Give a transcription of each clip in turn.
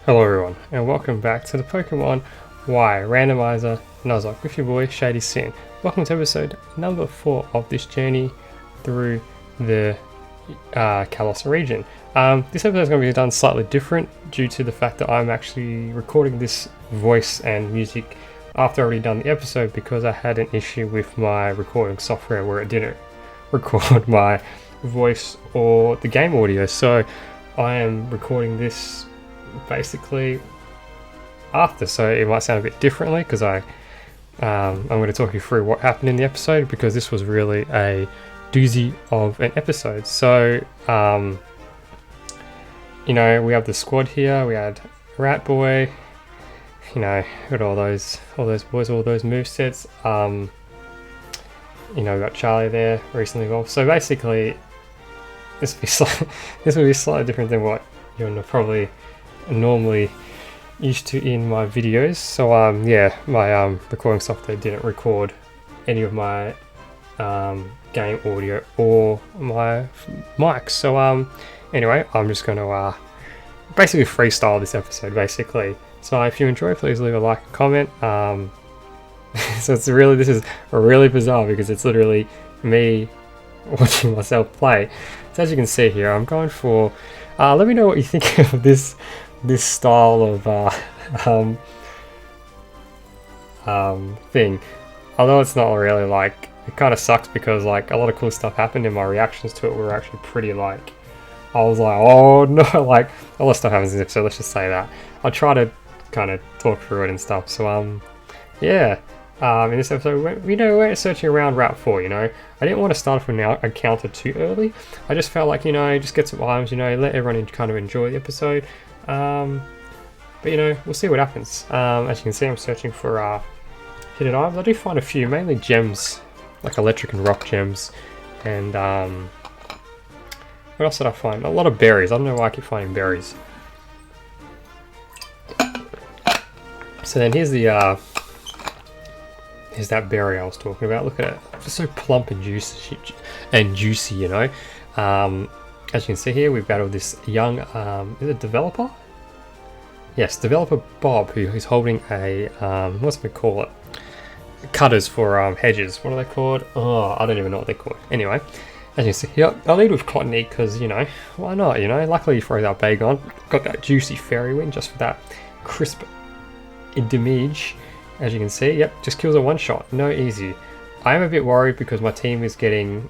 Hello everyone, and welcome back to the Pokemon Y Randomizer Nuzlocke with your boy Shady Sin. Welcome to episode number 4 of this journey through the Kalos region. This episode is going to be done slightly different due to the fact that I'm actually recording this voice and music after I've already done the episode because I had an issue with my recording software where it didn't record my voice or the game audio. So I am recording this basically after, so it might sound a bit differently because I'm going to talk you through what happened in the episode because this was really a doozy of an episode. So you know, we have the squad here. We had Rat Boy, you know, got all those boys, all those movesets. You know, we got Charlie there, recently evolved. So basically this will be slightly different than what you're probably normally used to in my videos. So yeah, my recording software didn't record any of my game audio or my mic. So anyway, I'm just going to basically freestyle this episode basically. So if you enjoy, please leave a like and comment. So this is really bizarre because it's literally me watching myself play. So as you can see here, I'm going for let me know what you think of this style of thing. Although it's not really, like, it kind of sucks because like a lot of cool stuff happened and my reactions to it were actually pretty, like, I was like, oh no, like a lot of stuff happens in this episode, let's just say that. I'll try to kind of talk through it and stuff. So yeah, in this episode, we we're searching around Route 4, you know. I didn't want to start off with an encounter too early. I just felt like, you know, just get some items, you know, let everyone kind of enjoy the episode. But you know, we'll see what happens. As you can see, I'm searching for hidden items. I do find a few, mainly gems, like electric and rock gems. And what else did I find? A lot of berries. I don't know why I keep finding berries. So then here's the here's that berry I was talking about. Look at it, it's just so plump and juicy, you know. As you can see here, we've battled this young, is it developer? Yes, developer Bob, who's holding a, what's we call it? Cutters for hedges. What are they called? Oh, I don't even know what they're called. Anyway, as you can see here, I lead with Cottony because, you know, why not, you know? Luckily he throws out Bagon. Got that juicy fairy wing just for that crisp damage. As you can see, yep, just kills a one shot. No easy. I am a bit worried because my team is getting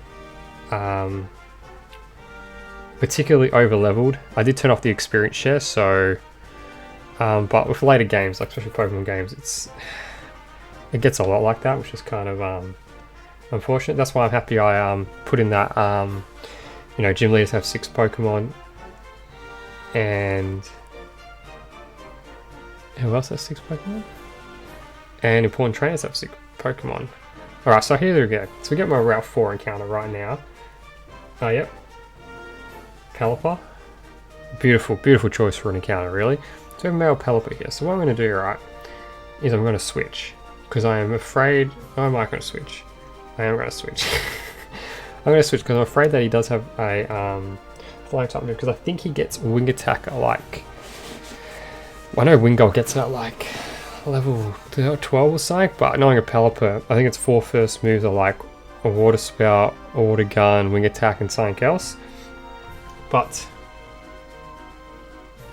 particularly over leveled. I did turn off the experience share, so but with later games, like especially Pokemon games, it gets a lot like that, which is kind of unfortunate. That's why I'm happy I put in that you know, gym leaders have 6 Pokemon, and who else has 6 Pokemon? And important trainers have 6 Pokemon. Alright, so here we go. So we get my Route 4 encounter right now. Oh, yep. Pelipper. Beautiful, beautiful choice for an encounter, really. So we have male Pelipper here. So what I'm going to do, right, is I'm going to switch. Because I am afraid... Oh, am I going to switch? I am going to switch. I'm going to switch because I'm afraid that he does have a flying type move. Because I think he gets Wing Attack at like... I know Wingull gets it at like level 12 or something, but knowing a Pelipper, I think its 4 first moves are like a Water Spout, a Water Gun, Wing Attack, and something else. But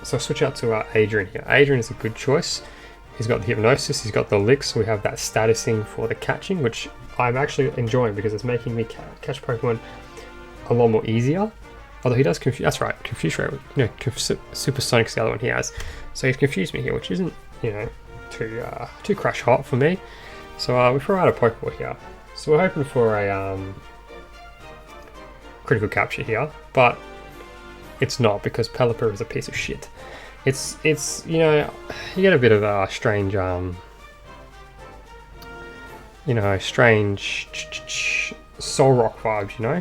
so I switch out to Adrian here. Adrian is a good choice. He's got the Hypnosis, he's got the Lick, so we have that statusing for the catching, which I'm actually enjoying because it's making me catch Pokemon a lot more easier. Although he does confuse, that's right, Confuse Ray, you know, Supersonic's the other one he has. So he's confused me here, which isn't, you know, too crash hot for me. So we throw out a Pokeball here. So we're hoping for a critical capture here, but it's not because Pelipper is a piece of shit. It's you know, you get a bit of a strange you know, strange Soul Rock vibes, you know.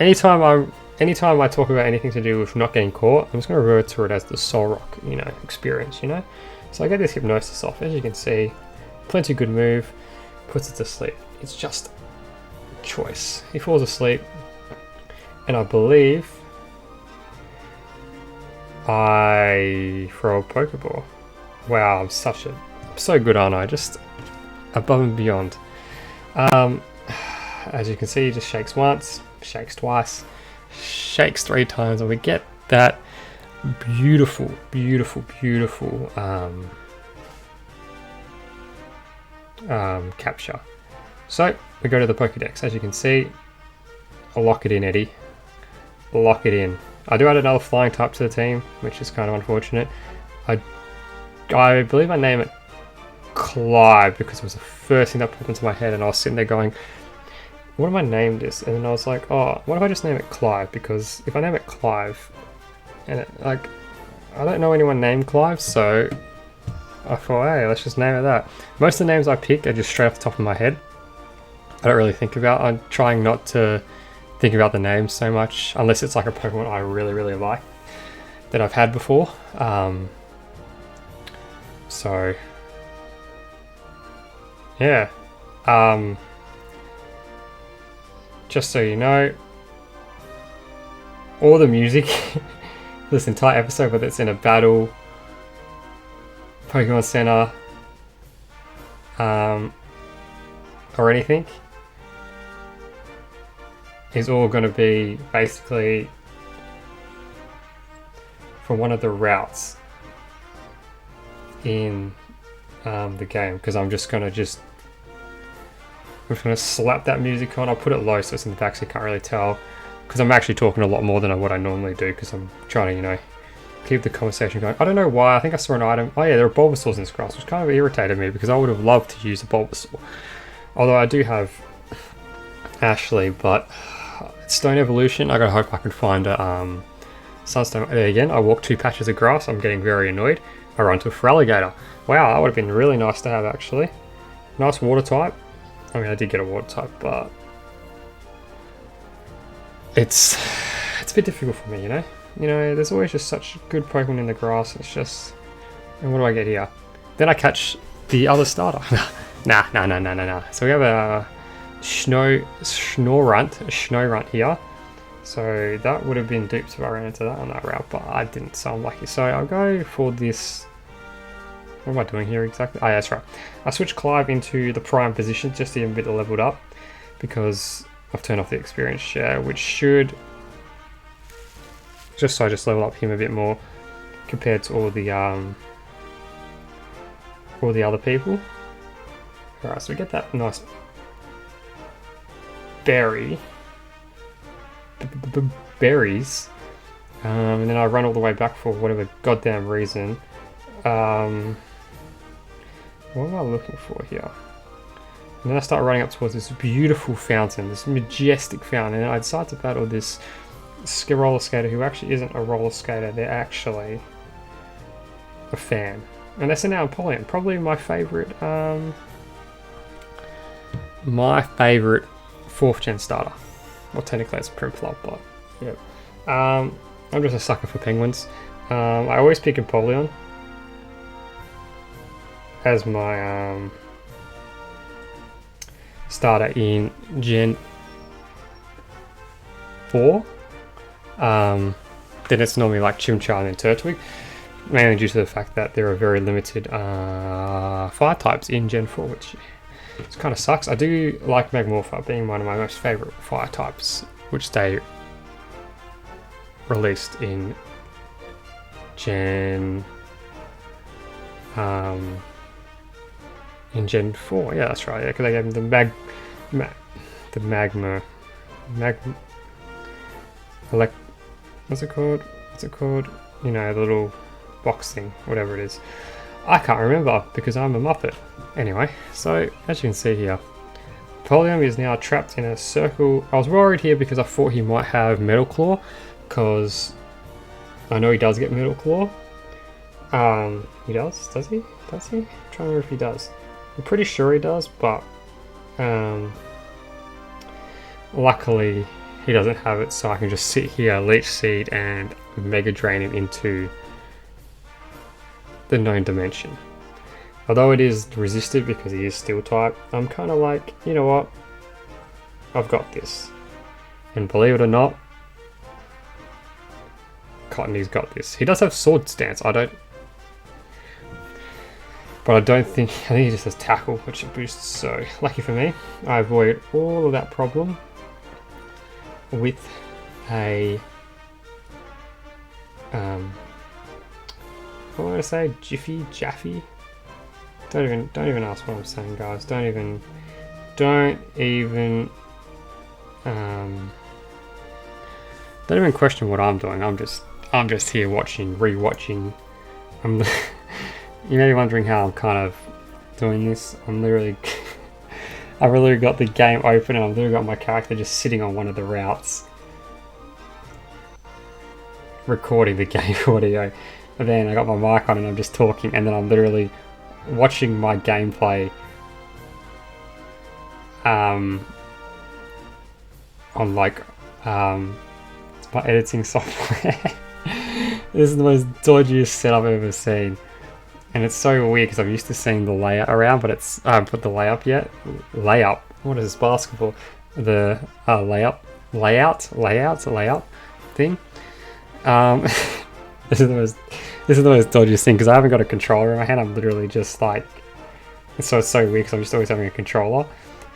Anytime I talk about anything to do with not getting caught, I'm just going to refer to it as the Soul Rock, you know, experience, you know. So I get this Hypnosis off, as you can see, plenty good move, puts it to sleep. It's just choice. He falls asleep, and I believe I throw a Pokeball. Wow, I'm so good, aren't I? Just above and beyond. As you can see, he just shakes once, shakes twice, shakes 3 times, and we get that beautiful capture. So we go to the Pokedex. As you can see, I'll lock it in, Eddie. Lock it in. I do add another flying type to the team, which is kind of unfortunate. I believe I name it Clive because it was the first thing that popped into my head, and I was sitting there going, what am I named this? And then I was like, oh, what if I just name it Clive? Because if I name it Clive, and I don't know anyone named Clive, so I thought, hey, let's just name it that. Most of the names I pick are just straight off the top of my head. I don't really think about. I'm trying not to think about the names so much, unless it's like a Pokemon I really like that I've had before. So yeah. Just so you know, all the music this entire episode, whether it's in a battle, Pokemon Center, or anything, is all going to be basically for one of the routes in the game, because I'm just going to slap that music on. I'll put it low so it's in the back so you can't really tell, because I'm actually talking a lot more than what I normally do, because I'm trying to, keep the conversation going. I don't know why. I think I saw an item. Oh yeah, there are Bulbasaurs in this grass, which kind of irritated me because I would have loved to use a Bulbasaur. Although I do have Ashley, but Stone Evolution, I gotta hope I can find a Sunstone. There again, I walk 2 patches of grass. I'm getting very annoyed. I run to a Feraligatr. Wow, that would have been really nice to have actually. Nice water type. I mean, I did get a water type, but it's a bit difficult for me, there's always just such good Pokemon in the grass. It's just, and what do I get here? Then I catch the other starter. Nah. So we have a Snorunt here. So that would have been duped if I ran into that on that route, but I didn't, so I'm lucky. So I'll go for this. What am I doing here exactly? Oh yeah, that's right. I switched Clive into the prime position just to get him a bit leveled up, because I've turned off the experience share, which should just level up him a bit more compared to all the other people. Alright, so we get that nice berries, and then I run all the way back for whatever goddamn reason. What am I looking for here? And then I start running up towards this beautiful fountain, this majestic fountain, and I decide to battle this roller skater who actually isn't a roller skater, they're actually a fan. And that's an Empoleon, probably my favourite 4th gen starter. Well, technically it's Primflop, but yeah. I'm just a sucker for penguins. I always pick Empoleon as my starter in Gen 4. Then it's normally like Chimchar and Turtwig, mainly due to the fact that there are very limited fire types in Gen 4, which kind of sucks. I do like Magmorpha being one of my most favourite fire types, which they released in Gen 4. Yeah, that's right. Yeah, because they gave him the magma. What's it called? The little box thing, whatever it is. I can't remember because I'm a Muppet. Anyway, so as you can see here, Polium is now trapped in a circle. I was worried here because I thought he might have Metal Claw, because I know he does get Metal Claw. He does? Does he? I'm trying to remember if he does. I'm pretty sure he does, but luckily he doesn't have it, so I can just sit here, Leech Seed, and Mega Drain him into the known dimension. Although it is resisted because he is Steel type, I'm kind of like, you know what? I've got this. And believe it or not, Cottony's got this. He does have sword stance. But I don't think, I think he just has tackle, which it boosts. So lucky for me, I avoid all of that problem with a what would I say? Jaffe? Don't even ask what I'm saying, guys. Don't even question what I'm doing. I'm just here rewatching. You may be wondering how I'm kind of doing this. I literally got the game open and I've literally got my character just sitting on one of the routes, recording the game audio. And then I got my mic on and I'm just talking, and then I'm literally watching my gameplay on like it's my editing software. This is the most dodgiest setup I've ever seen, and it's so weird because I'm used to seeing the layout around, but it's I haven't put the layup yet. Layup. What is this, basketball? The layout thing. This is the most dodgiest thing because I haven't got a controller in my hand. I'm literally just like, so it's so weird because I'm just always having a controller.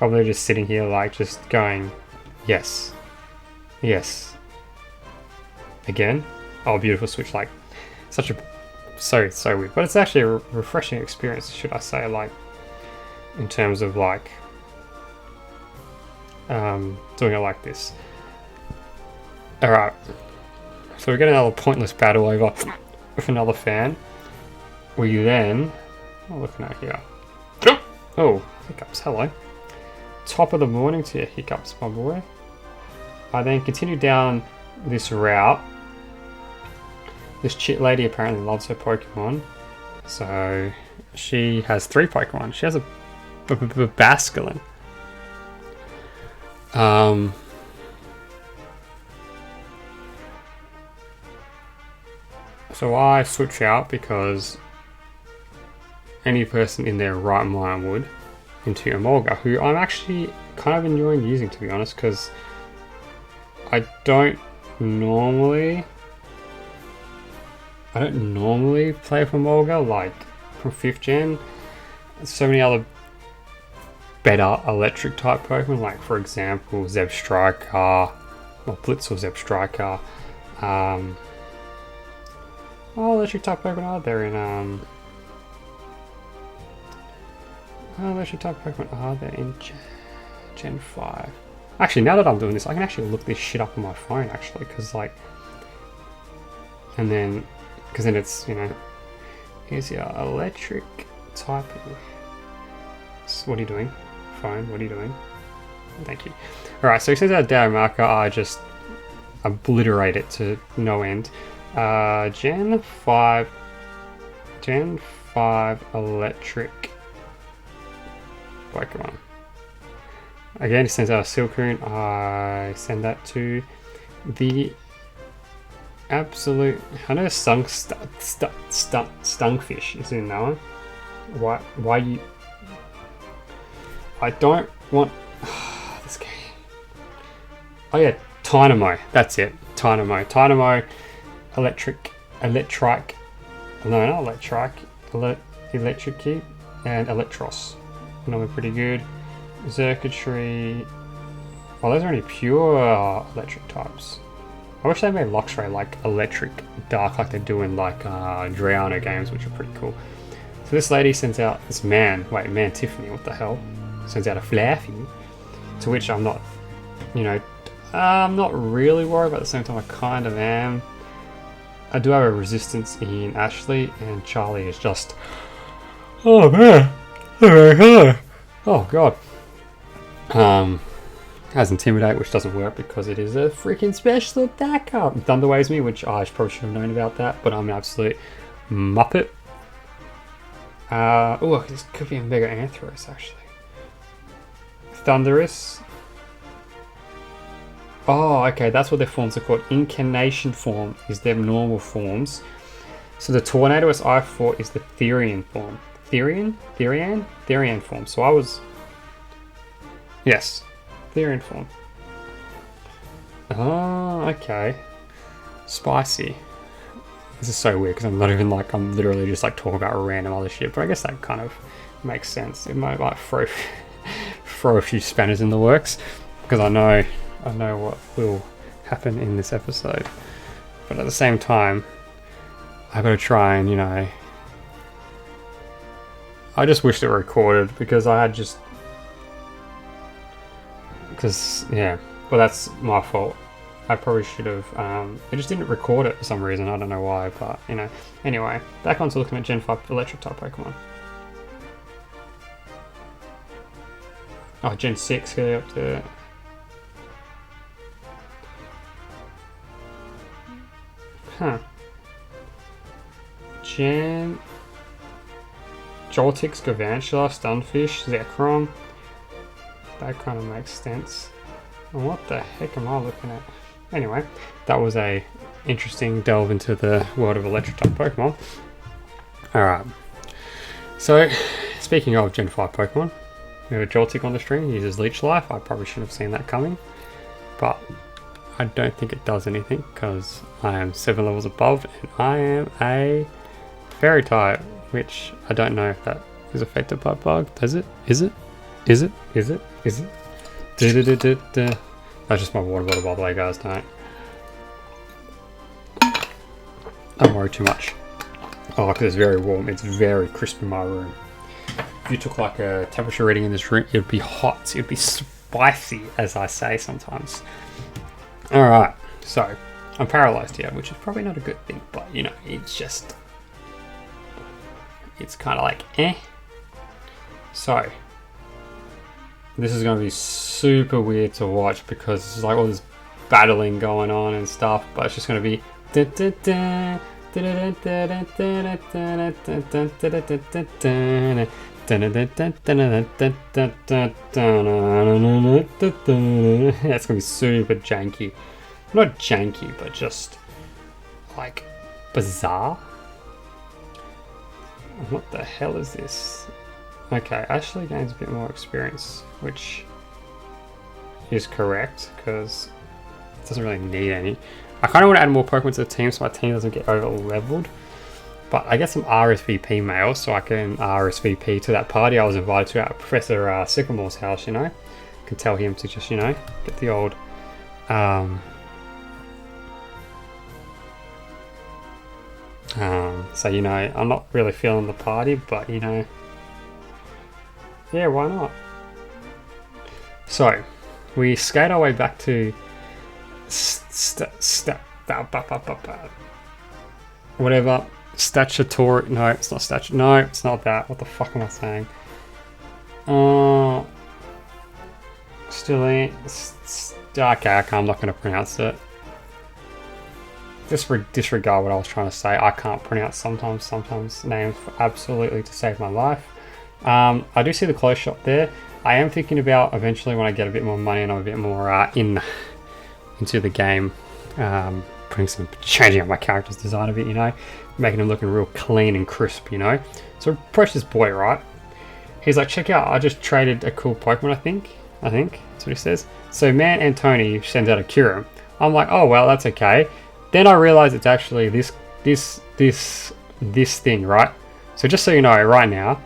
I'm literally just sitting here like just going, yes, again. Oh, beautiful switch! Like such a so weird, but it's actually a refreshing experience, should I say? Like in terms of like doing it like this. All right. So we get another pointless battle over with another fan. We then, what are we looking at here? Oh, hiccups, hello. Top of the morning to your hiccups, my boy. I then continue down this route. This chit lady apparently loves her Pokemon. So she has 3 Pokemon. She has a Basculin. So I switch out because any person in their right mind would into Emolga, who I'm actually kind of enjoying using, to be honest, because I don't normally play with Emolga like from 5th gen. So many other better electric type Pokemon, like for example Zebstrika, or Blitz or Zebstrika. Oh, electric type Pokemon are there in electric type Pokemon are there in Gen 5. Actually, now that I'm doing this, I can actually look this shit up on my phone actually, because like, and then it's, you know, here's your electric typing. So what are you doing? Phone, what are you doing? Thank you. Alright, so since our data marker, I just obliterate it to no end. Gen 5 electric Pokemon. Again, he sends out a Silcoon. I send that to the absolute. I know Stunfish is in that one. Why you? I don't want this game. Oh yeah, Tynamo. That's it. Tynamo. Electric, no, not Electric Key, and Electros. Normally pretty good. Xurkitree. Oh, those are only pure electric types. I wish they made Luxray like electric dark, like they do in like Drowner games, which are pretty cool. So this lady sends out this man Tiffany, what the hell? Sends out a Flaffy, to which I'm not, you know, I'm not really worried, but at the same time I kind of am. I do have a resistance in Ashley, and Charlie is just, oh man, oh god. Has Intimidate, which doesn't work because it is a freaking special attacker. Thunderwaves me, which I probably should have known about that, but I'm an absolute muppet. Oh, this could be a Mega Anthros actually. Thunderous. Oh, okay, that's what their forms are called. Incarnation form is their normal forms. So the Tornadus I4 is the Therian form. Therian form. So I was... Yes, Therian form. Oh, okay. Spicy. This is so weird because I'm not even like, I'm literally just like talking about random other shit, but I guess that kind of makes sense. It might like throw a few spanners in the works because I know what will happen in this episode. But at the same time, I've got to try and, you know, I just wished it were recorded because I had just, because, yeah, well, that's my fault. I probably should have, I just didn't record it for some reason, I don't know why, but, you know. Anyway, back onto looking at Gen 5 electric type Pokemon. Oh, Gen 6, get up to... Huh. Gen... Joltix, Galvantula, Stunfish, Zekrom. That kind of makes sense. And what the heck am I looking at? Anyway, that was a interesting delve into the world of electric type Pokemon. Alright. So, speaking of Gen 5 Pokemon, we have a Joltik on the string, uses Leech Life. I probably should have seen that coming. But I don't think it does anything because I am 7 levels above and I am a Fairy type, which I don't know if that is affected by bug. Does it? Is it? Is it? Is it? Is it? That's just my water bottle, by the way, guys. Don't worry too much. Oh, because it's very warm. It's very crisp in my room. If you took like a temperature reading in this room, it'd be hot. It'd be spicy, as I say sometimes. Alright, so I'm paralyzed here, which is probably not a good thing, but you know, it's just, it's kind of like eh. So this is going to be super weird to watch because there's like all this battling going on and stuff, but it's just going to be it's going to be super janky. Not janky, but just like bizarre. What the hell is this? Okay, Ashley gains a bit more experience, which is correct because it doesn't really need any. I kind of want to add more Pokemon to the team so my team doesn't get over leveled. But I get some RSVP mail so I can RSVP to that party I was invited to at Professor Sycamore's house, you know. I can tell him to just, you know, get the old so, you know, I'm not really feeling the party, but, you know, yeah, why not? So, we skate our way back to whatever, statutory, no, it's not statue, no, it's not that, what the fuck am I saying? Still in, okay, I'm not going to pronounce it. Just disregard what I was trying to say. I can't pronounce sometimes names absolutely to save my life. I do see the close shot there. I am thinking about eventually when I get a bit more money and I'm a bit more into the game, changing up my character's design a bit, you know, making him looking real clean and crisp, you know. So approach this boy, right? He's like, check out, I just traded a cool Pokemon, I think that's what he says. So man and Tony sends out a Kyurem. I'm like, oh well, that's okay. Then I realize it's actually this thing, right? So just so you know, right now,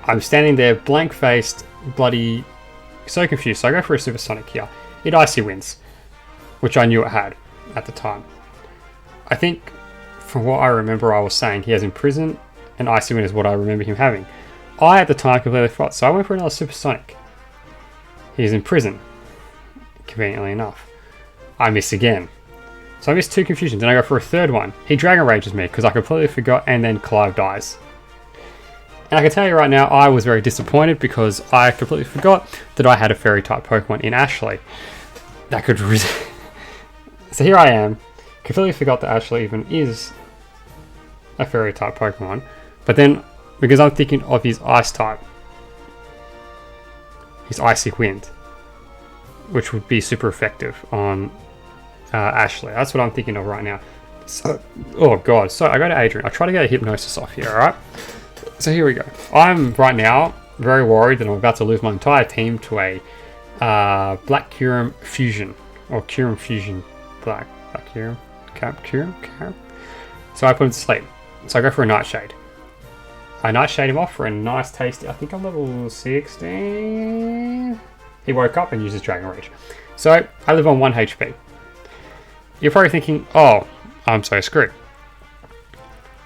I'm standing there blank-faced, bloody, so confused. So I go for a Supersonic here. It Icy Winds, which I knew it had at the time. I think, from what I remember, I was saying he has Imprison, and Icy Wind is what I remember him having. I, at the time, completely forgot, so I went for another Supersonic. He's Imprison, conveniently enough. I miss again. So I missed 2 confusions, and I go for a third one. He Dragon Rages me, because I completely forgot, and then Clive dies. And I can tell you right now, I was very disappointed, because I completely forgot that I had a Fairy-type Pokemon in Ashley. That could... So here I am, completely forgot that Ashley even is a Fairy-type Pokemon. But then, because I'm thinking of his Ice-type, his Icy Wind, which would be super effective on... Ashley. That's what I'm thinking of right now. So, oh god. So I go to Adrian. I try to get a hypnosis off here, alright? So here we go. I'm right now very worried that I'm about to lose my entire team to a Black Kyurem Fusion. Or Kyurem Fusion Black. Black Kyurem? Kyurem? So I put him to sleep. So I go for a Nightshade. I Nightshade him off for a nice tasty. I think I'm level 16. He woke up and uses Dragon Rage. So I live on 1 HP. You're probably thinking, oh, I'm so screwed.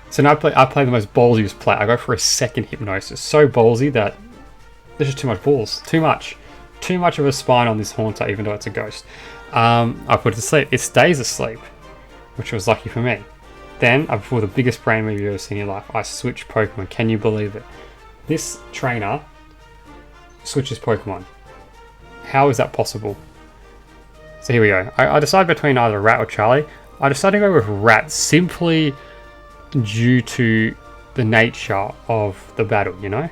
So now I play the most ballsiest play. I go for a second Hypnosis. So ballsy that there's just too much balls. Too much. Too much of a spine on this Haunter, even though it's a ghost. I put it to sleep. It stays asleep, which was lucky for me. Then, I pull the biggest brain move you've ever seen in your life. I switch Pokemon. Can you believe it? This trainer switches Pokemon. How is that possible? So here we go. I decide between either Rat or Charlie. I decided to go with Rat simply due to the nature of the battle, you know?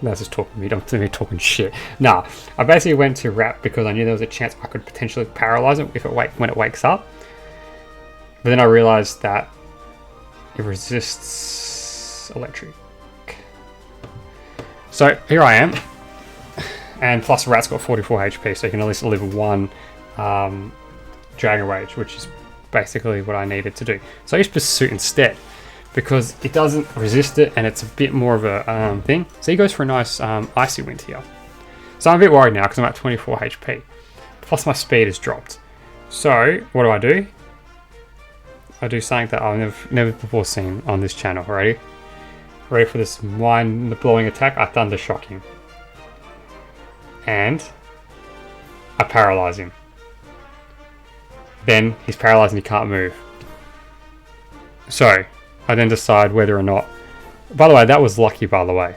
That's just talking to me, don't me talking shit. Nah, I basically went to Rat because I knew there was a chance I could potentially paralyze it when it wakes up. But then I realized that it resists electric. So here I am. And plus Rat's got 44 HP, so you can at least live 1 Dragon Rage, which is basically what I needed to do. So I used Pursuit instead, because it doesn't resist it and it's a bit more of a thing. So he goes for a nice Icy Wind here. So I'm a bit worried now because I'm at 24 HP. Plus my speed has dropped. So what do? I do something that I've never before seen on this channel. Ready for this mind-blowing attack? I Thunder Shock him. And I paralyze him. Then he's paralyzed and he can't move. So I then decide whether or not... By the way, that was lucky, by the way.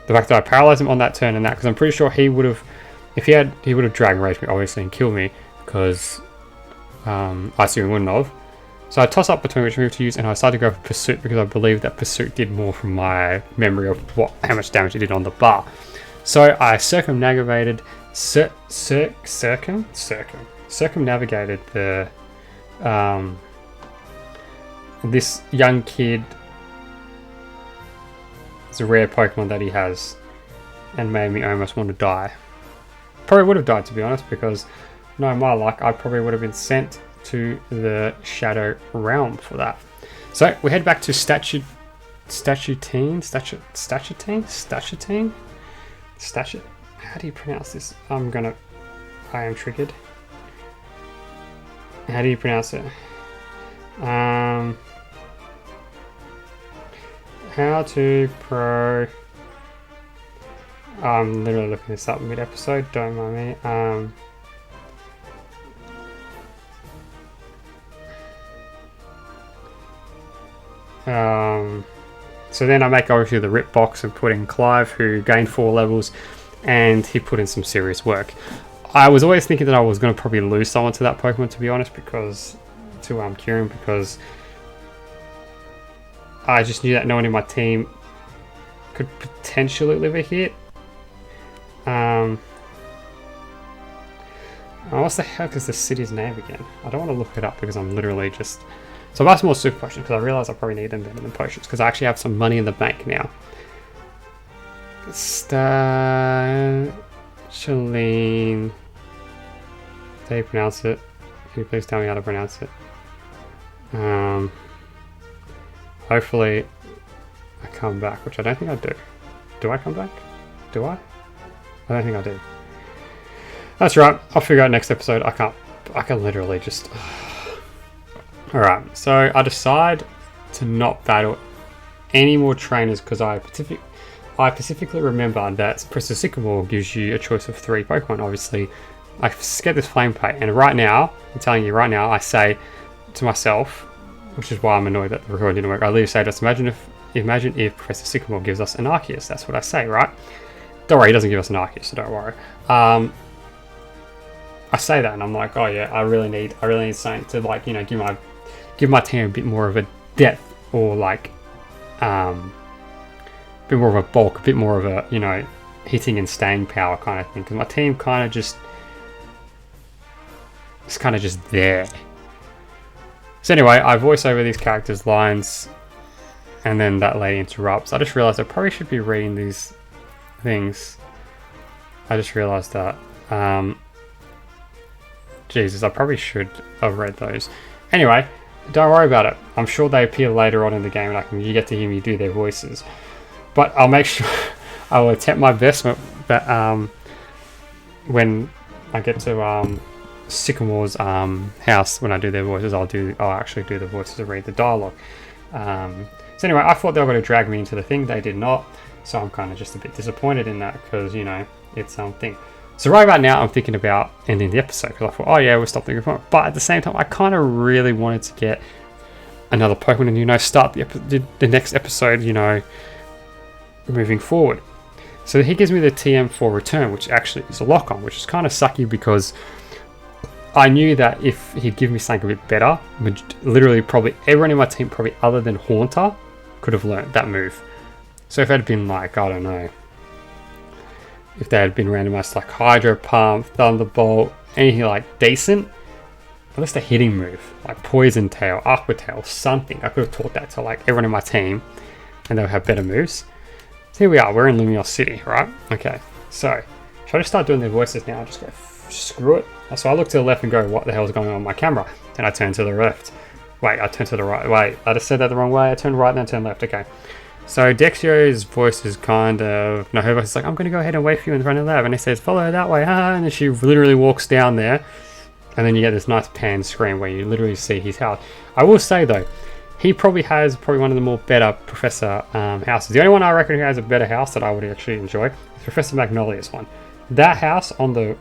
The fact that I paralyzed him on that turn and that, because I'm pretty sure he would have... If he would have Dragon Raged me, obviously, and killed me, because Icy Wind wouldn't have. So I toss up between which move to use, and I decided to go for Pursuit because I believe that Pursuit did more from my memory of how much damage it did on the bar. So I circumnavigated the this young kid. It's a rare Pokemon that he has, and made me almost want to die. Probably would have died, to be honest, because no, my luck, I probably would have been sent to the Shadow Realm for that. So we head back to Statute. How do you pronounce this? I am triggered. How do you pronounce it? How to pro... I'm literally looking this up mid-episode, don't mind me. So then I make obviously the rip box and put in Clive, who gained 4 levels, and he put in some serious work. I was always thinking that I was going to probably lose someone to that Pokemon, to be honest, because Kieran, because I just knew that no one in my team could potentially live a hit. What the heck is the city's name again? I don't want to look it up because I'm literally just... So I've asked more super potions because I realise I probably need them better than potions because I actually have some money in the bank now. Stacheline. How do you pronounce it? Can you please tell me how to pronounce it? Hopefully I come back, which I don't think I do. Do I come back? Do I? I don't think I do. That's right. I'll figure out next episode. I can literally just... Alright, so I decide to not battle any more trainers because I specifically remember that Professor Sycamore gives you a choice of 3 Pokemon. Obviously, I get this Flame Plate, and right now, I'm telling you right now, I say to myself, which is why I'm annoyed that the recording didn't work, I literally say, just imagine if Professor Sycamore gives us an Arceus. That's what I say, right? Don't worry, he doesn't give us an Arceus, so don't worry. I say that and I'm like, oh yeah, I really need something to, like, you know, give my team a bit more of a depth, or like a bit more of a bulk, a bit more of a, you know, hitting and staying power kind of thing, because my team kind of just there. So anyway, I voice over these characters' lines and then that lady interrupts. I just realized I probably should be reading these things. I just realized that Jesus, I probably should have read those. Anyway, don't worry about it. I'm sure they appear later on in the game, and you get to hear me do their voices. But I'll make sure I will attempt my best. But when I get to Sycamore's house, when I do their voices, I'll actually do the voices and read the dialogue. So anyway, I thought they were going to drag me into the thing. They did not. So I'm kind of just a bit disappointed in that because, you know, it's something. So right about now, I'm thinking about ending the episode because I thought, oh yeah, we'll stop thinking about it. But at the same time, I kind of really wanted to get another Pokemon and, you know, start the next episode, you know, moving forward. So he gives me the TM4 return, which actually is a lock on, which is kind of sucky because I knew that if he'd give me something a bit better, literally probably everyone in my team, probably other than Haunter, could have learned that move. So if it had been like, I don't know, if they had been randomized like Hydro Pump, Thunderbolt, anything like decent, at least a hitting move, like Poison Tail, Aqua Tail, something, I could have taught that to like everyone in my team and they would have better moves. So here we are, we're in Lumiose City, right? Okay, so should I just start doing their voices now? Just go, screw it. So I look to the left and go, what the hell is going on with my camera? Then I turn to the left. Wait, I turn to the right. Wait, I just said that the wrong way. I turned right, then I turned left. Okay. So Dexio's voice is kind of... No, her voice is like, I'm going to go ahead and wait for you in front of the lab. And he says, follow her that way. And then she literally walks down there. And then you get this nice pan screen where you literally see his house. I will say, though, he probably has one of the more better Professor houses. The only one I reckon who has a better house that I would actually enjoy is Professor Magnolia's one. That house on the...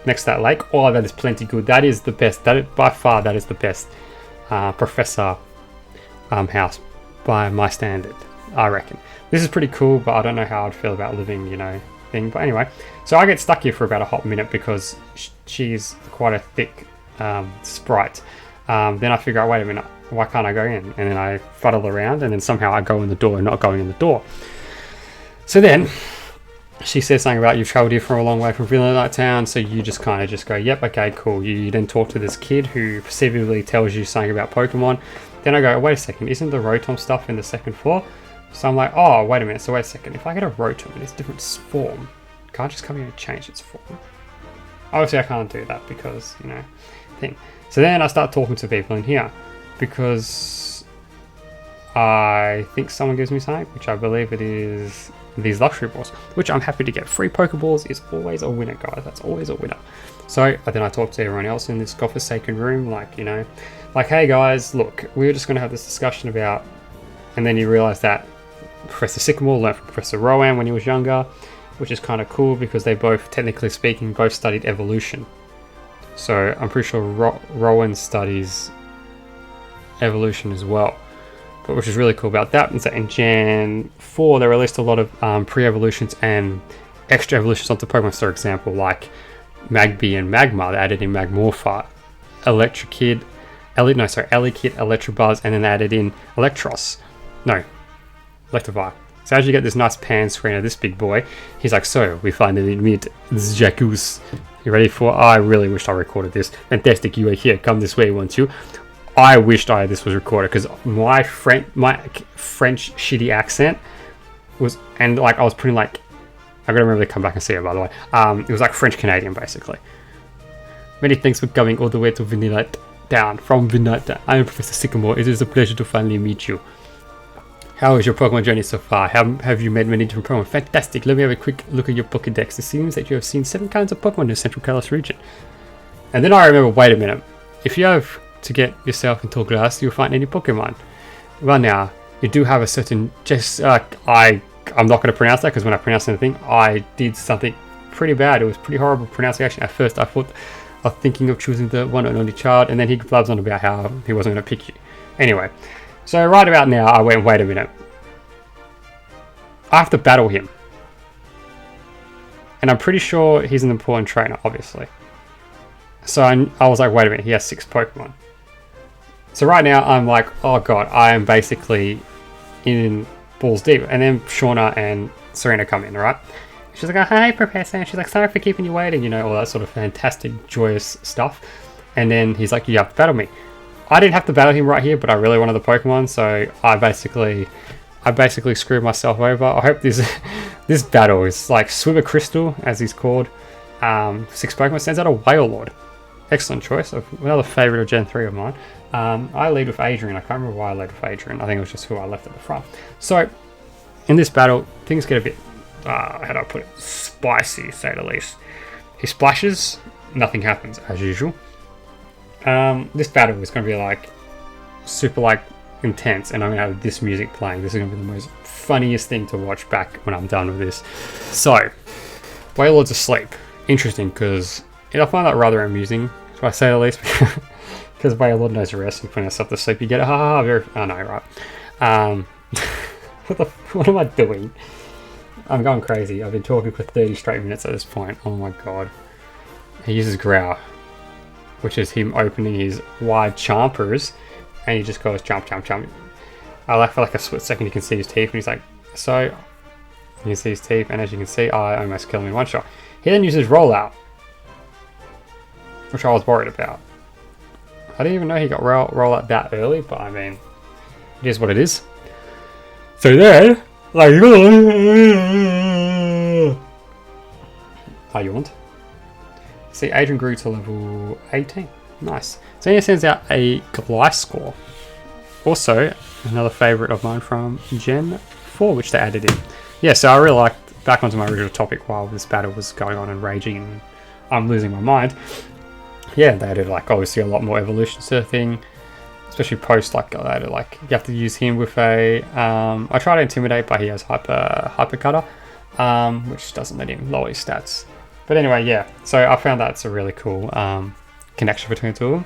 next to that lake, oh, that is plenty good. That is the best. By far, that is the best Professor house by my standard, I reckon. This is pretty cool, but I don't know how I'd feel about living, you know, thing. But anyway, so I get stuck here for about a hot minute because she's quite a thick sprite. Then I figure out, wait a minute, why can't I go in? And then I fuddle around, and then somehow I go in the door and not going in the door. So then she says something about you've traveled here from a long way from Villanite Town, so you just kind of just go, yep, okay, cool. You then talk to this kid who perceivably tells you something about Pokemon. Then I go, wait a second, isn't the Rotom stuff in the second floor? So I'm like, oh, wait a minute, so wait a second. If I get a Rotom in its different form, can't I just come here and change its form? Obviously I can't do that because, you know, thing. So then I start talking to people in here because I think someone gives me something, which I believe it is these luxury balls, which I'm happy to get. Free Pokeballs is always a winner, guys. That's always a winner. So then I talk to everyone else in this godforsaken room, like, you know, like, hey guys, look, we were just going to have this discussion about, and then you realize that Professor Sycamore learned from Professor Rowan when he was younger, which is kind of cool because they both, technically speaking, both studied evolution. So I'm pretty sure Rowan studies evolution as well. But which is really cool about that is that in Gen 4 they released a lot of pre-evolutions and extra evolutions onto Pokemon. For example, like Magby and Magmar, they added in Magmorpha, Elektrokid, Electabuzz, and then they added in Electivire. So as you get this nice pan screen of this big boy, he's like, so we finally meet Jacques. You ready for? I really wished I recorded this. Fantastic, you are here. Come this way, won't you? I wished this was recorded because my French shitty accent was, and like I was putting like, I gotta remember to come back and see it, by the way. It was like French Canadian basically. Many thanks for coming all the way to Vinilite Town from Vinilite. I am Professor Sycamore. It is a pleasure to finally meet you. How is your Pokemon journey so far? Have you met many different Pokemon? Fantastic. Let me have a quick look at your Pokedex. It seems that you have seen 7 kinds of Pokemon in the Central Kalos region. And then I remember, wait a minute. If you have to get yourself into grass, you'll find any Pokemon. Well, now, you do have a certain... I'm not going to pronounce that because when I pronounce anything, I did something pretty bad. It was pretty horrible pronunciation. At first, I thought of thinking of choosing the one and only child, and then he blabs on about how he wasn't going to pick you. Anyway, so right about now, I went, wait a minute. I have to battle him. And I'm pretty sure he's an important trainer, obviously. So I was like, wait a minute, he has 6 Pokemon. So right now, I'm like, oh god, I am basically in balls deep. And then Shauna and Serena come in, right? She's like, oh, hi, Professor. And she's like, sorry for keeping you waiting, you know, all that sort of fantastic, joyous stuff. And then he's like, you have to battle me. I didn't have to battle him right here, but I really wanted the Pokemon, so I basically screwed myself over. I hope this battle is like Swimmer Crystal, as he's called. 6 Pokemon sends out a Wailord. Excellent choice. Another favourite of Gen 3 of mine. I lead with Adrian. I can't remember why I led with Adrian. I think it was just who I left at the front. So, in this battle, things get a bit, how do I put it, spicy, to say the least. He splashes, nothing happens, as usual. This battle is going to be like, super like, intense, and I'm going to have this music playing. This is going to be the most funniest thing to watch back when I'm done with this. So, Wailord's asleep. Interesting, because I find that rather amusing, if I say the least, because Wailord knows the rest and putting herself to sleep. You get it, I know, right? What am I doing? I'm going crazy. I've been talking for 30 straight minutes at this point. Oh my god. He uses Growl, which is him opening his wide chompers, and he just goes jump, jump, jump. I like for like a split second you can see his teeth, and he's like, so, you can see his teeth, and as you can see, I almost killed him in one shot. He then uses Rollout, which I was worried about. I didn't even know he got Rollout that early, but I mean, it is what it is. So then, like, I yawned. See, Adrian grew to level 18. Nice. So he sends out a Gliscor. Also, another favourite of mine from Gen 4, which they added in. Yeah, so I really liked, back onto my original topic while this battle was going on and raging and I'm losing my mind. Yeah, they added like obviously a lot more evolutions to the thing. Especially post like they added like you have to use him with a I try to intimidate, but he has hyper cutter, which doesn't let him lower his stats. But anyway, yeah. So I found that's a really cool connection between the two of them.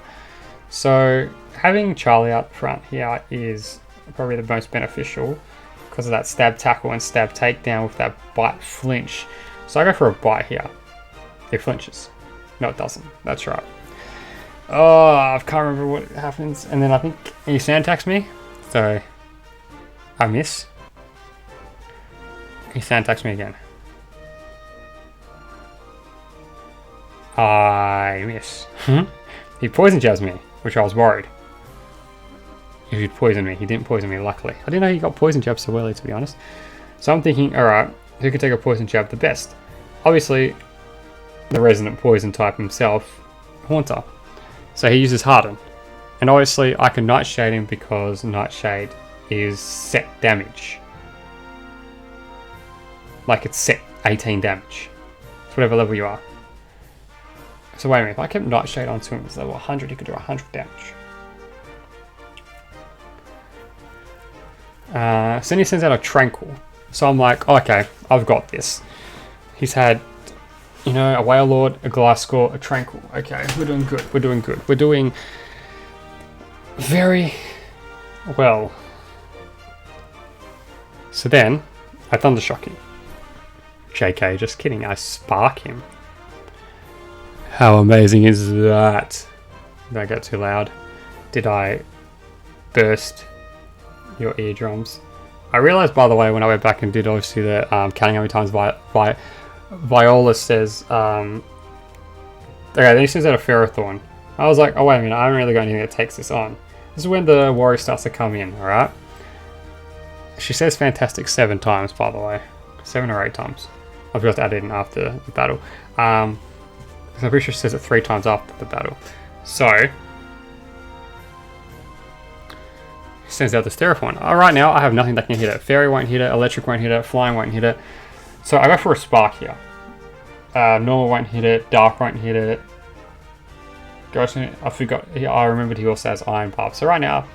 So having Charlie out front here is probably the most beneficial because of that stab tackle and stab takedown with that bite flinch. So I go for a bite here. It flinches. No, it doesn't. That's right. Oh, I can't remember what happens. And then I think he sand attacks me. So I miss. He sand attacks me again. I miss. He poison jabs me, which I was worried. If he'd poison me. He didn't poison me, luckily. I didn't know he got poison jabs so early, to be honest. So I'm thinking, alright, who can take a poison jab the best? Obviously, the resident poison type himself, Haunter. So he uses Harden. And obviously, I can Nightshade him because Nightshade is set damage. Like it's set 18 damage. It's whatever level you are. So wait a minute, if I kept Nightshade onto him, it's level 100, he could do 100 damage. So then he sends out a Tranquil. So I'm like, oh, okay, I've got this. He's had, you know, a Wailord, a Gliscor, a Tranquil. Okay, we're doing good, we're doing good. We're doing very well. So then, I Thundershock him. JK, just kidding, I Spark him. How amazing is that? Did I get too loud? Did I burst your eardrums? I realized, by the way, when I went back and did obviously the counting how many times Viola says, okay, then he says out a Ferrothorn. I was like, oh wait a minute, I haven't really got anything that takes this on. This is when the warrior starts to come in, alright? She says fantastic 7 times, by the way. 7 or 8 times. I've just added in after the battle. I'm pretty sure she says it 3 times after the battle. So, he sends out this Terraform. Right now, I have nothing that can hit it. Fairy won't hit it, Electric won't hit it, Flying won't hit it. So I go for a Spark here. Normal won't hit it, Dark won't hit it. Ghost, I forgot, I remembered he also has Iron Path. So right now,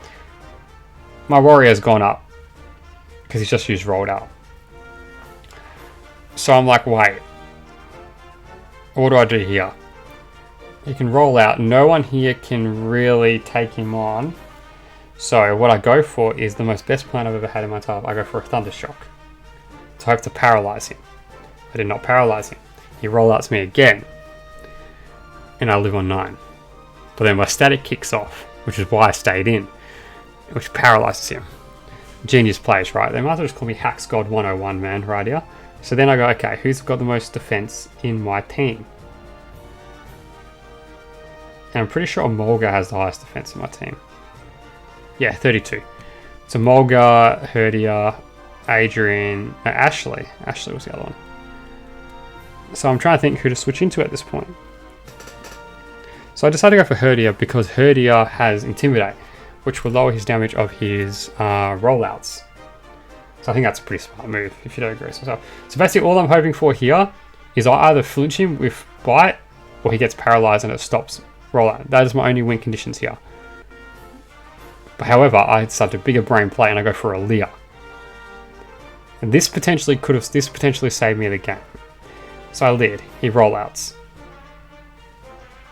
my warrior has gone up. Because he's just used Rolled Out. So I'm like, wait. What do I do here? He can roll out. No one here can really take him on. So what I go for is the most best plan I've ever had in my time. I go for a Thundershock. To hope to paralyze him. I did not paralyze him. He roll outs me again. And I live on 9. But then my static kicks off. Which is why I stayed in. Which paralyzes him. Genius plays, right? They might as well just call me Hacks God 101, man, right here. So then I go, okay, who's got the most defense in my team? And I'm pretty sure Mulga has the highest defense in my team. Yeah, 32. So Mulga, Herdia, Adrian, Ashley. Ashley was the other one. So I'm trying to think who to switch into at this point. So I decided to go for Herdia because Herdia has Intimidate, which will lower his damage of his rollouts. So I think that's a pretty smart move, if you don't agree with myself. So basically all I'm hoping for here is I either flinch him with Bite, or he gets paralyzed and it stops rollout. That is my only win conditions here. But however, I decide a bigger brain play and I go for a Leer. And this potentially saved me the game. So I leered. He rollouts.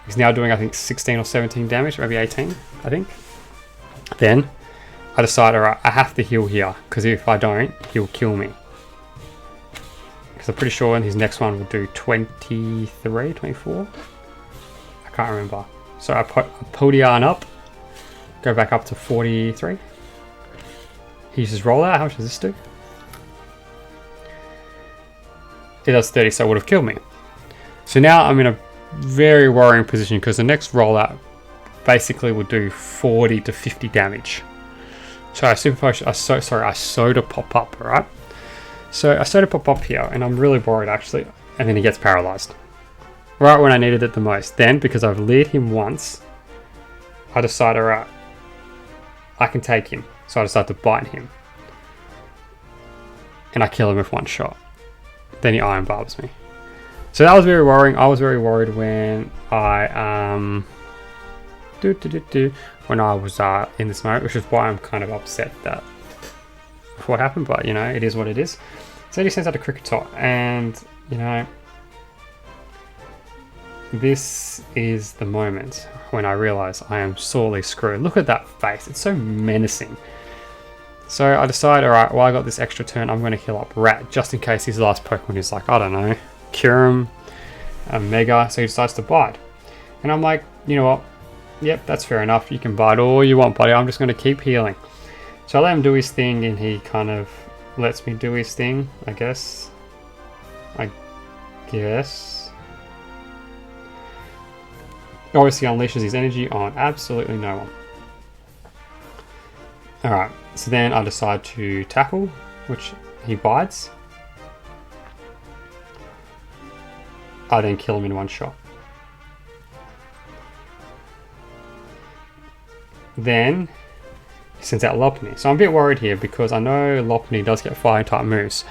He's now doing, I think, 16 or 17 damage, maybe 18, I think. Then I decide, alright, I have to heal here, because if I don't, he'll kill me. Because I'm pretty sure his next one will do 23, 24? I can't remember. So I pull the yarn up, go back up to 43. He uses rollout. How much does this do? It does 30, so it would have killed me. So now I'm in a very worrying position because the next rollout basically will do 40 to 50 damage. So I soda pop up, right? So I soda pop up here, and I'm really worried actually. And then he gets paralyzed. Right when I needed it the most. Then, because I've leered him once, I decide, alright, I can take him. So I decide to bite him. And I kill him with one shot. Then he iron barbs me. So that was very worrying. I was very worried when I when I was in this mode, which is why I'm kind of upset that what happened, but you know, it is what it is. So he sends out a cricket tot, and you know, this is the moment when I realize I am sorely screwed. Look at that face, it's so menacing. So I decide, alright, well I got this extra turn, I'm going to heal up Rat, just in case his last Pokemon is like, I don't know, Kyurem, a Mega, so he decides to bite. And I'm like, you know what, yep, that's fair enough, you can bite all you want, buddy, I'm just going to keep healing. So I let him do his thing, and he kind of lets me do his thing, I guess. Obviously unleashes his energy on absolutely no one. Alright, so then I decide to tackle, which he bites. I then kill him in one shot. Then he sends out Lopunny. So I'm a bit worried here because I know Lopunny does get fire type moves.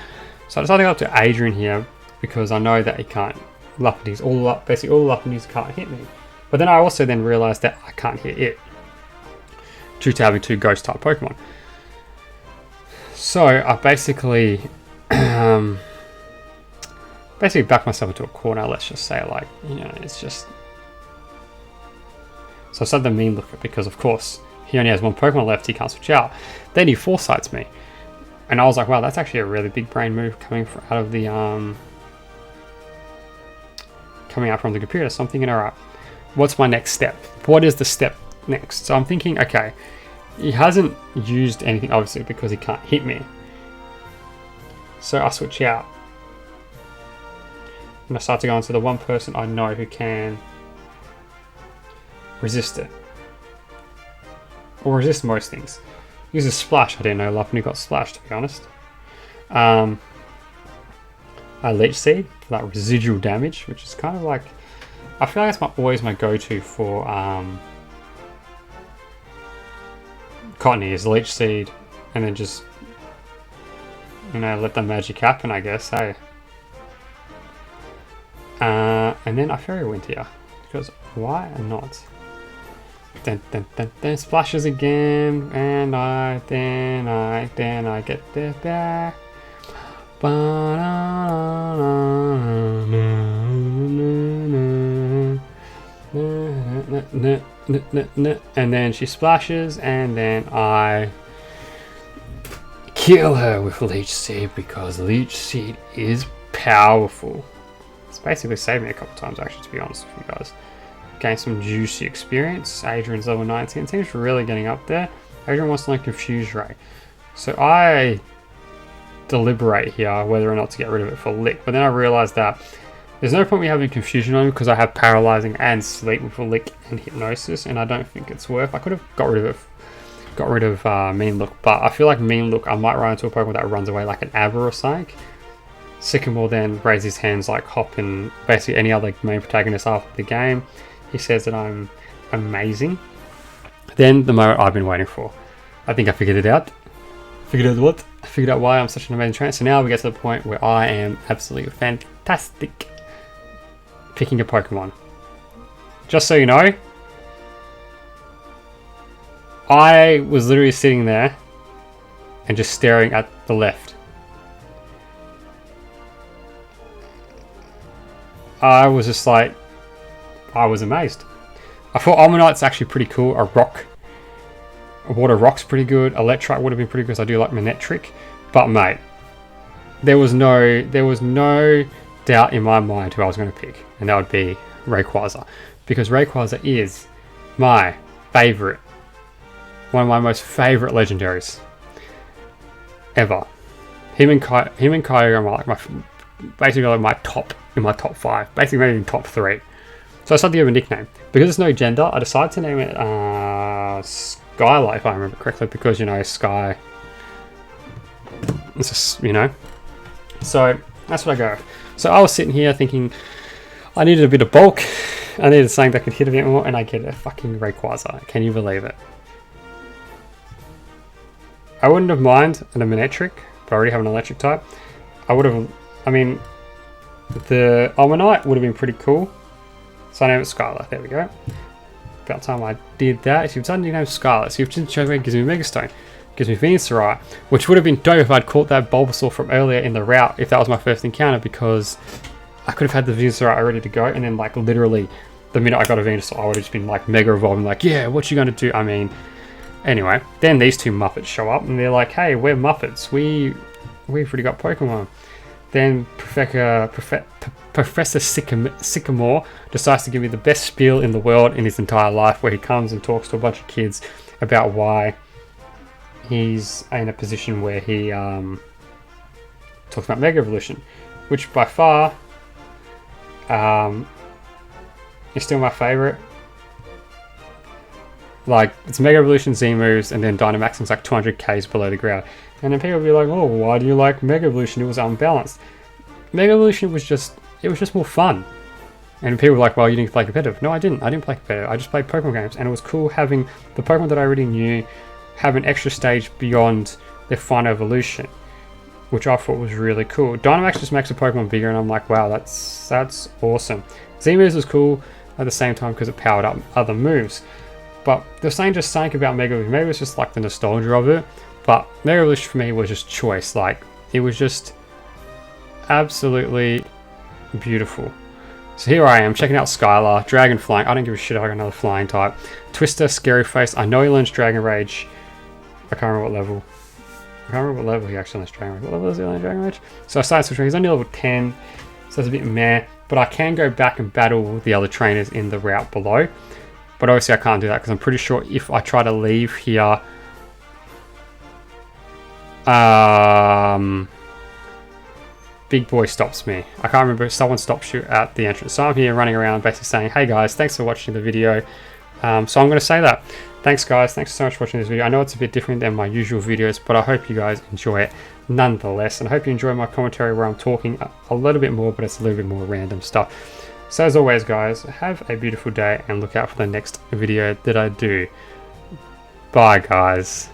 So I decided to go up to Adrian here because I know that he can't. Basically all the Lopunnies can't hit me. But then I also then realized that I can't hit it due to having two ghost type Pokemon. So I basically backed myself into a corner, let's just say, like, you know, it's just. So I started the mean looker because of course he only has one Pokemon left, he can't switch out. Then he foresights me. And I was like, wow, that's actually a really big brain move coming out of the coming out from the computer. So I'm thinking, alright, what's my next step? What is the step next? So I'm thinking, okay, he hasn't used anything obviously because he can't hit me. So I switch out. And I start to go into the one person I know who can resist it. Or resist most things. Uses Splash. I didn't know Lopunny got Splash, to be honest. I Leech Seed for that residual damage, which is kind of like, I feel like that's always my go-to for Cottony is Leech Seed, and then just, you know, let the magic happen, I guess, hey. And then I Fairy Wind here, because why not? Then splashes again, and then I get there back. And then she splashes, and then I kill her with Leech Seed because Leech Seed is powerful. It's basically saved me a couple times, actually, to be honest with you guys. Gain some juicy experience. Adrian's level 19. Team's really getting up there. Adrian wants to learn Confuse Ray. So I deliberate here whether or not to get rid of it for Lick. But then I realized that there's no point me having Confusion on him because I have Paralyzing and Sleep with a Lick and Hypnosis, and I don't think it's worth. I could have got rid of Mean Look, but I feel like Mean Look I might run into a Pokemon that runs away like an Aber or something. Sycamore then raises his hands like Hop and basically any other main protagonist after the game. he says that I'm amazing. Then the moment I've been waiting for. I think I figured it out. Figured out what? I figured out why I'm such an amazing trainer. So now we get to the point where I am absolutely fantastic picking a Pokemon. Just so you know, I was literally sitting there and just staring at the left. I was just like, I was amazed. I thought Almanite's actually pretty cool. A water rock's pretty good. Electrite would have been pretty good because I do like Manectric. But mate, there was no doubt in my mind who I was going to pick, and that would be Rayquaza, because Rayquaza is my favorite, one of my most favorite legendaries ever. Him and Kyogre are like basically like my top 5, basically maybe top 3. So I decided to give him a nickname. Because there's no gender, I decided to name it Skylight, if I remember correctly, because, you know, Sky. It's just, you know. So that's what I go. So I was sitting here thinking I needed a bit of bulk. I needed something that could hit a bit more, and I get a fucking Rayquaza. Can you believe it? I wouldn't have minded a Manectric, but I already have an electric type. I would have, I mean, the Almanite would have been pretty cool. So I named it Scarlet. There we go. About time I did that. If you've done your name Scarlet, so you've just chosen it, gives me Megastone, gives me Venusaur, which would have been dope if I'd caught that Bulbasaur from earlier in the route, if that was my first encounter, because I could have had the Venusaur ready to go, and then like literally the minute I got a Venusaur, I would have just been like mega evolving, like, yeah, what you gonna do? I mean, anyway, then these two Muppets show up and they're like, hey, we're Muppets. We've already got Pokemon. Then Professor Sycamore decides to give me the best spiel in the world in his entire life, where he comes and talks to a bunch of kids about why he's in a position where he talks about Mega Evolution, which by far is still my favorite. Like, it's Mega Evolution, Z moves, and then Dynamaxing's like 200 Ks below the ground. And then people will be like, oh, why do you like Mega Evolution? It was unbalanced. Mega Evolution was just more fun. And people were like, well, you didn't play competitive. No, I didn't. I didn't play competitive. I just played Pokemon games. And it was cool having the Pokemon that I already knew have an extra stage beyond their final evolution, which I thought was really cool. Dynamax just makes a Pokemon bigger, and I'm like, wow, that's awesome. Z-moves was cool at the same time because it powered up other moves. But they're saying just something about Mega Evolution. Maybe it's just like the nostalgia of it. But Mega Evolution for me was just choice. Like, it was just absolutely beautiful. So here I am, checking out Skylar, Dragon Flying. I don't give a shit if I got another flying type. Twister, Scary Face. I know he learns Dragon Rage. I can't remember what level. I can't remember what level he actually learns Dragon Rage. What level does he learn Dragon Rage? So I started switching. He's only level 10, so it's a bit meh. But I can go back and battle the other trainers in the route below. But obviously I can't do that because I'm pretty sure if I try to leave here, Big Boy stops me. I can't remember if someone stops you at the entrance. So I'm here running around basically saying, hey guys, thanks for watching the video. So I'm going to say that. Thanks guys, thanks so much for watching this video. I know it's a bit different than my usual videos, but I hope you guys enjoy it nonetheless. And I hope you enjoy my commentary where I'm talking a little bit more, but it's a little bit more random stuff. So as always guys, have a beautiful day and look out for the next video that I do. Bye guys.